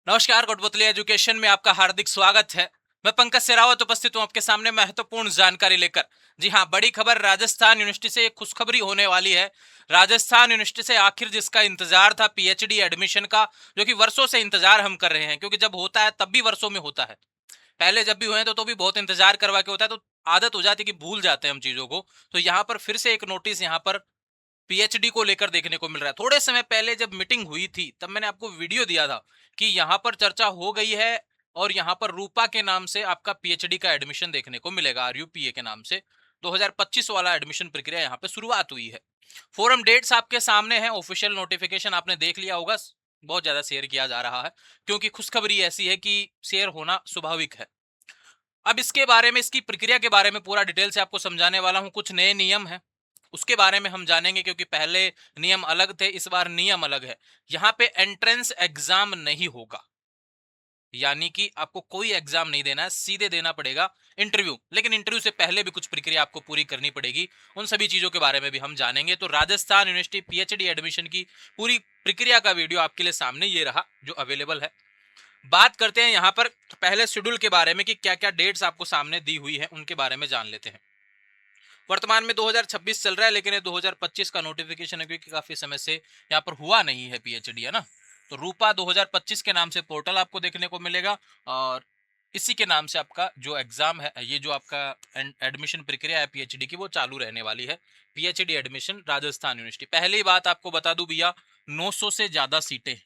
नमस्कार, कोटपुतली एजुकेशन में आपका हार्दिक स्वागत है। मैं पंकज सेरावत उपस्थित हूं आपके सामने महत्वपूर्ण जानकारी लेकर। जी हां, बड़ी खबर राजस्थान यूनिवर्सिटी से एक खुशखबरी होने वाली है। राजस्थान यूनिवर्सिटी से आखिर जिसका इंतजार था पीएचडी एडमिशन का, जो कि वर्षों से इंतजार हम कर रहे हैं, क्योंकि जब होता है तब भी वर्षों में होता है। पहले जब भी हुए हैं तो भी बहुत इंतजार करवा के होता है, तो आदत हो जाती है कि भूल जाते हैं हम चीजों को। तो यहाँ पर फिर से एक नोटिस यहाँ पर पीएचडी को लेकर देखने को मिल रहा है। थोड़े समय पहले जब मीटिंग हुई थी तब मैंने आपको वीडियो दिया था कि यहाँ पर चर्चा हो गई है और यहाँ पर रूपा के नाम से आपका पीएचडी का एडमिशन देखने को मिलेगा, आरयूपीए के नाम से 2025 वाला एडमिशन प्रक्रिया यहाँ पे शुरुआत हुई है। फोरम डेट्स आपके सामने है, ऑफिशियल नोटिफिकेशन आपने देख लिया होगा। बहुत ज्यादा शेयर किया जा रहा है क्योंकि खुशखबरी ऐसी है कि शेयर होना स्वाभाविक है। अब इसके बारे में, इसकी प्रक्रिया के बारे में पूरा डिटेल से आपको समझाने वाला हूं। कुछ नए नियम है उसके बारे में हम जानेंगे, क्योंकि पहले नियम अलग थे, इस बार नियम अलग है। यहां पे एंट्रेंस एग्जाम नहीं होगा, यानी कि आपको कोई एग्जाम नहीं देना है, सीधे देना पड़ेगा इंटरव्यू। लेकिन इंटरव्यू से पहले भी कुछ प्रक्रिया आपको पूरी करनी पड़ेगी। उन सभी चीजों के बारे में भी हम जानेंगे। तो राजस्थान यूनिवर्सिटी पीएचडी एडमिशन की पूरी प्रक्रिया का वीडियो आपके लिए सामने ये रहा, जो अवेलेबल है। बात करते हैं यहाँ पर पहले शेड्यूल के बारे में कि क्या क्या डेट्स आपको सामने दी हुई है, उनके बारे में जान लेते हैं। वर्तमान में 2026 चल रहा है, लेकिन ये 2025 का नोटिफिकेशन है, क्योंकि काफी समय से यहाँ पर हुआ नहीं है पीएचडी, है ना। तो रूपा 2025 के नाम से पोर्टल आपको देखने को मिलेगा, और इसी के नाम से आपका जो एग्जाम है, ये जो आपका एडमिशन प्रक्रिया है पीएचडी की, वो चालू रहने वाली है। PhD admission Rajasthan university. पहली बात आपको बता दूं भैया, 900 से ज्यादा सीटें,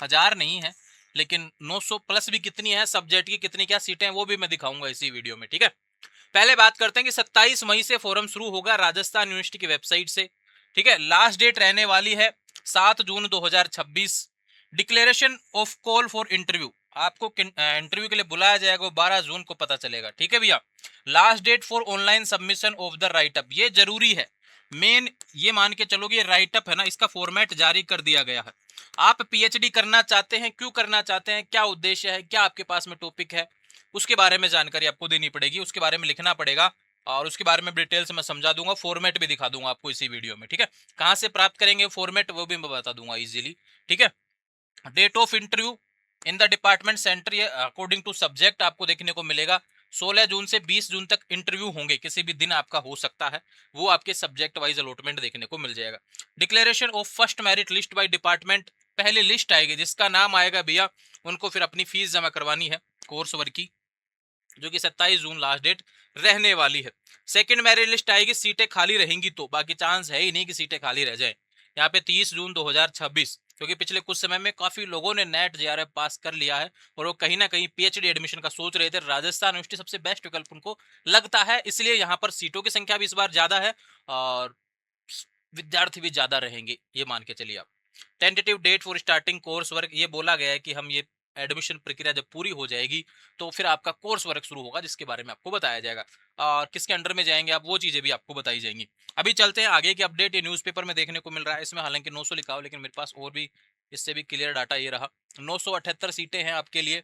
1000 नहीं है, लेकिन 900 प्लस भी कितनी है, सब्जेक्ट की कितनी क्या सीटें हैं, वो भी मैं दिखाऊंगा इसी वीडियो में, ठीक है। पहले बात करते हैं कि 27 मई से फॉरम शुरू होगा राजस्थान यूनिवर्सिटी की वेबसाइट से, ठीक है। लास्ट डेट रहने वाली है 7 जून 2026। Declaration of call for interview, आपको इंटरव्यू के लिए बुलाया जाएगा, वो 12 जून को पता चलेगा, ठीक है भैया। Last date for online submission of the write up, ये जरूरी है। मेन ये मान के चलो कि ये राइटअप है ना, इसका फॉर्मेट जारी कर दिया गया है। आप पीएचडी करना चाहते हैं, क्यों करना चाहते हैं, क्या उद्देश्य है, क्या आपके पास में टॉपिक है, उसके बारे में जानकारी आपको देनी पड़ेगी, उसके बारे में लिखना पड़ेगा, और उसके बारे में डिटेल से मैं समझा दूंगा। फॉर्मेट भी दिखा दूंगा आपको इसी वीडियो में, ठीक है। कहां से प्राप्त करेंगे फॉर्मेट, वो भी मैं बता दूंगा इजीली, ठीक है। Date of interview in the department centre, ये अकॉर्डिंग टू सब्जेक्ट आपको देखने को मिलेगा। 16 जून से 20 जून तक इंटरव्यू होंगे, किसी भी दिन आपका हो सकता है, वो आपके सब्जेक्ट वाइज अलॉटमेंट देखने को मिल जाएगा। Declaration of first merit list by department, पहली लिस्ट आएगी, जिसका नाम आएगा भैया, उनको फिर अपनी फीस जमा करवानी है कोर्स वर्क की, जो कि 27 जून लास्ट डेट रहने वाली है। सेकंड मेरिट लिस्ट आएगी, सीटें खाली रहेंगी तो, बाकी चांस है ही नहीं कि सीटें खाली रह जाए। यहाँ पे 30 जून 2026, क्योंकि पिछले कुछ समय में काफी लोगों ने नेट जेआरएफ पास कर लिया है और वो कहीं ना कहीं पीएचडी एडमिशन का सोच रहे थे। राजस्थान यूनिवर्सिटी सबसे बेस्ट विकल्प उनको लगता है, इसलिए यहाँ पर सीटों की संख्या भी इस बार ज्यादा है और विद्यार्थी भी ज्यादा रहेंगे, ये मान के चलिए आप। Tentative date for starting course work, ये बोला गया है कि हम ये एडमिशन प्रक्रिया जब पूरी हो जाएगी तो फिर आपका कोर्स वर्क शुरू होगा, जिसके बारे में आपको बताया जाएगा, और किसके अंडर में जाएंगे आप, वो चीजें भी आपको बताई जाएंगी। अभी चलते हैं आगे की अपडेट। ये न्यूज़पेपर में देखने को मिल रहा है, इसमें हालांकि 900 लिखा हो, लेकिन मेरे पास और भी इससे भी क्लियर डाटा ये रहा। 978 सीटें हैं आपके लिए।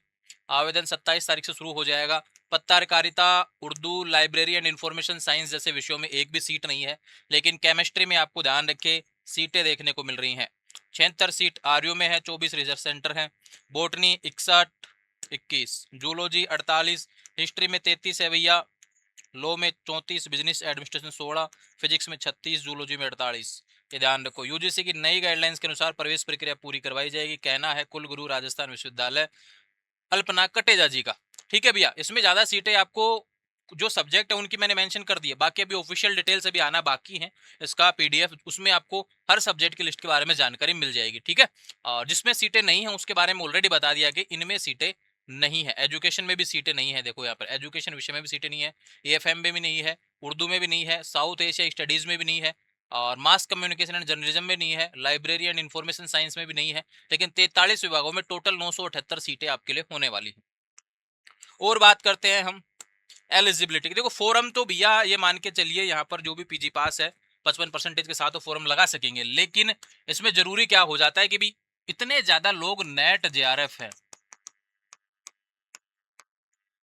आवेदन 27 तारीख से शुरू हो जाएगा। पत्रकारिता, Urdu, library and information science जैसे विषयों में एक भी सीट नहीं है, लेकिन केमिस्ट्री में आपको ध्यान रखे सीटें देखने को मिल रही हैं। 76 सीट आर्यू में है, 24 रिजर्व सेंटर है। बोटनी 61, 21 जूलॉजी 48, हिस्ट्री में 33 है भैया, लॉ में 34, बिजनेस एडमिनिस्ट्रेशन 16, फिजिक्स में 36, जूलॉजी में 48। ये ध्यान रखो, यूजीसी की नई गाइडलाइंस के अनुसार प्रवेश प्रक्रिया पूरी करवाई जाएगी, कहना है कुल गुरु राजस्थान विश्वविद्यालय अल्पना कटेजा जी का, ठीक है भैया। इसमें ज्यादा सीटें आपको जो सब्जेक्ट है उनकी मैंने मेंशन कर दी है, बाकी अभी ऑफिशियल डिटेल्स अभी आना बाकी है। इसका पीडीएफ, उसमें आपको हर सब्जेक्ट की लिस्ट के बारे में जानकारी मिल जाएगी, ठीक है। और जिसमें सीटें नहीं है उसके बारे में ऑलरेडी बता दिया कि इनमें सीटें नहीं है। एजुकेशन में भी सीटें नहीं है, देखो यहाँ पर एजुकेशन विषय में भी सीटें नहीं है, एएफएम में भी नहीं है, उर्दू में भी नहीं है, साउथ एशिया स्टडीज में भी नहीं है, और मास कम्युनिकेशन एंड जर्नलिज्म में नहीं है, लाइब्रेरी एंड इंफॉर्मेशन साइंस में भी नहीं है। लेकिन 43 विभागों में टोटल 978 सीटें आपके लिए होने वाली है। और बात करते हैं हम एलिजिबिलिटी की। देखो फोरम तो भैया ये मान के चलिए, यहाँ पर जो भी पीजी पास है 55% के साथ तो फोरम लगा सकेंगे, लेकिन इसमें जरूरी क्या हो जाता है कि भी इतने ज्यादा लोग नेट जेआरएफ है,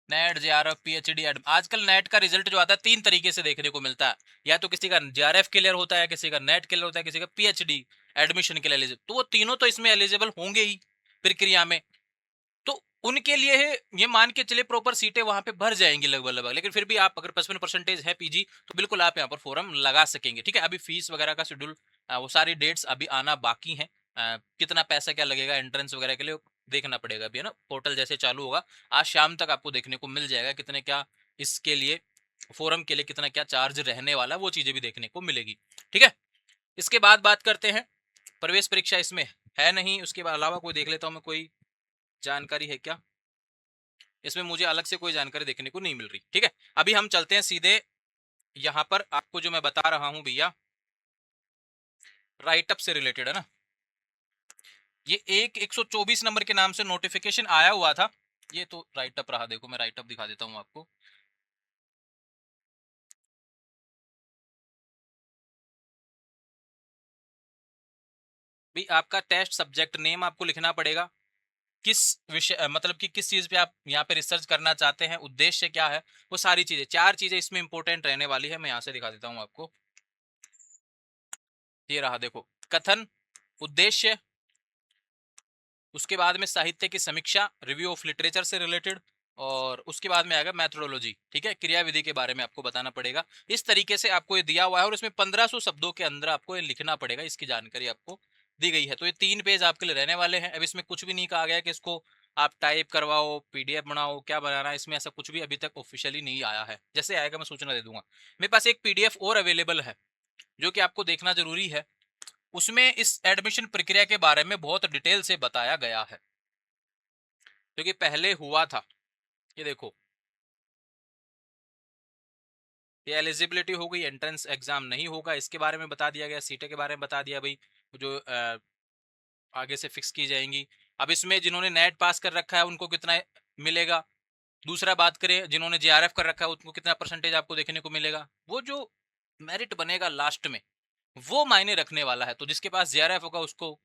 नेट जेआरएफ पीएचडी आजकल नेट का रिजल्ट जो आता है 3 तरीके से देखने को मिलता है। या तो किसी का जेआरएफ क्लियर होता है, किसी का नेट क्लियर होता है, किसी का पीएचडी एडमिशन के लिए एलिजिबल, तो वो तीनों तो इसमें एलिजिबल होंगे ही प्रक्रिया में। उनके लिए ये मान के चले प्रॉपर सीटें वहां पे भर जाएंगी लगभग लगभग, लेकिन फिर भी आप अगर 55% है पीजी तो बिल्कुल आप यहाँ पर फॉर्म लगा सकेंगे। ठीक है, अभी फीस वगैरह का शेड्यूल, वो सारी डेट्स अभी आना बाकी है। कितना पैसा क्या लगेगा एंट्रेंस वगैरह के लिए देखना पड़ेगा अभी, है ना। पोर्टल जैसे चालू होगा आज शाम तक आपको देखने को मिल जाएगा कितने क्या इसके लिए, फोरम के लिए कितना क्या चार्ज रहने वाला, वो चीजें भी देखने को मिलेगी। ठीक है, इसके बाद बात करते हैं प्रवेश परीक्षा इसमें है नहीं, उसके अलावा कोई देख लेता हूँ मैं, कोई जानकारी है क्या इसमें, मुझे अलग से कोई जानकारी देखने को नहीं मिल रही। ठीक है, अभी हम चलते हैं सीधे यहाँ पर आपको जो मैं बता रहा हूं भैया, राइट अप से रिलेटेड है ना। ये एक 124 नंबर के नाम से नोटिफिकेशन आया हुआ था, ये तो राइट अप रहा। देखो मैं राइट अप दिखा देता हूं आपको। भी आपका टेस्ट सब्जेक्ट नेम आपको लिखना पड़ेगा, किस विषय मतलब कि किस चीज पे आप यहाँ पे रिसर्च करना चाहते हैं, उद्देश्य क्या है, वो सारी चीजें, चार चीजें इसमें इंपॉर्टेंट रहने वाली है। मैं यहाँ से दिखा देता हूँ आपको, ये रहा देखो, कथन, उद्देश्य, उसके बाद में साहित्य की समीक्षा, रिव्यू ऑफ लिटरेचर से रिलेटेड, और उसके बाद में आएगा मैथोडोलॉजी। ठीक है, क्रियाविधि के बारे में आपको बताना पड़ेगा। इस तरीके से आपको ये दिया हुआ है और इसमें 1500 शब्दों के अंदर आपको ये लिखना पड़ेगा, इसकी जानकारी आपको दी गई है। तो ये 3 पेज आपके लिए रहने वाले हैं। अब इसमें कुछ भी नहीं कहा गया कि इसको आप टाइप करवाओ, पीडीएफ बनाओ, क्या बनाना है, इसमें ऐसा कुछ भी अभी तक ऑफिशियली नहीं आया है। जैसे आएगा मैं सूचना दे दूंगा। मेरे पास एक पीडीएफ और अवेलेबल है जो कि आपको देखना जरूरी है, उसमें इस एडमिशन प्रक्रिया के बारे में बहुत डिटेल से बताया गया है जो कि पहले हुआ था। ये देखो, ये एलिजिबिलिटी हो गई, एंट्रेंस एग्जाम नहीं होगा इसके बारे में बता दिया गया, सीटें के बारे में बता दिया भाई जो आगे से फिक्स की जाएंगी। अब इसमें जिन्होंने नेट पास कर रखा है उनको कितना मिलेगा, दूसरा बात करें जिन्होंने जेआरएफ कर रखा है उनको कितना परसेंटेज आपको देखने को मिलेगा, वो जो मेरिट बनेगा लास्ट में वो मायने रखने वाला है। तो जिसके पास जेआरएफ होगा उसको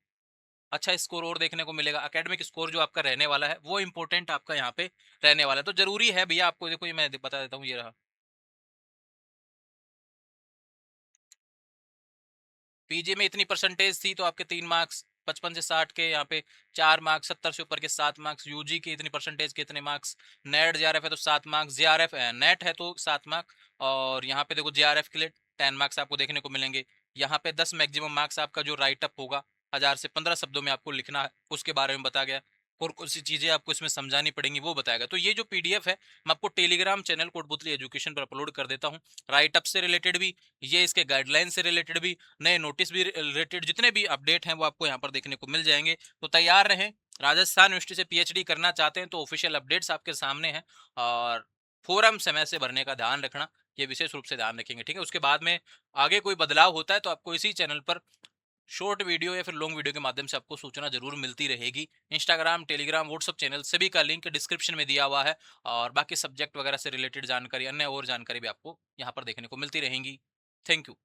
अच्छा स्कोर और देखने को मिलेगा, एकेडमिक स्कोर जो आपका रहने वाला है वो इंपॉर्टेंट आपका यहाँ पे रहने वाला है। तो जरूरी है भैया आपको, देखो ये मैं बता देता हूँ, ये रहा पीजी में इतनी परसेंटेज थी तो आपके 3 मार्क्स, 55 से 60 के यहाँ पे 4 मार्क्स, 70 से ऊपर के 7 मार्क्स, यूजी की इतनी परसेंटेज के इतने मार्क्स, नेट जेआरएफ है तो 7 मार्क्स, जेआरएफ नेट है तो 7 मार्क्स, और यहाँ पे देखो जेआरएफ के लिए 10 मार्क्स आपको देखने को मिलेंगे। यहाँ पे 10 मैक्सिमम मार्क्स आपका जो राइट अप होगा 1000 से 15 शब्दों में आपको लिखना है, उसके बारे में बताया गया। और कुछ सी चीजें आपको इसमें समझानी पड़ेंगी वो बताएगा। तो ये जो पीडीएफ है मैं आपको टेलीग्राम चैनल कोटपुतली एजुकेशन पर अपलोड कर देता हूँ, राइट अप से रिलेटेड भी, ये इसके गाइडलाइन से रिलेटेड भी, नए नोटिस भी रिलेटेड जितने भी अपडेट हैं वो आपको यहाँ पर देखने को मिल जाएंगे। तो तैयार रहें, राजस्थान यूनिवर्सिटी से पीएचडी करना चाहते हैं तो ऑफिशियल अपडेट्स आपके सामने हैं, और फोरम समय से भरने का ध्यान रखना, ये विशेष रूप से ध्यान रखेंगे। ठीक है, उसके बाद में आगे कोई बदलाव होता है तो आपको इसी चैनल पर शॉर्ट वीडियो या फिर लॉन्ग वीडियो के माध्यम से आपको सूचना जरूर मिलती रहेगी। इंस्टाग्राम, टेलीग्राम, व्हाट्सअप चैनल सभी का लिंक डिस्क्रिप्शन में दिया हुआ है, और बाकी सब्जेक्ट वगैरह से रिलेटेड जानकारी, अन्य और जानकारी भी आपको यहाँ पर देखने को मिलती रहेंगी। Thank you.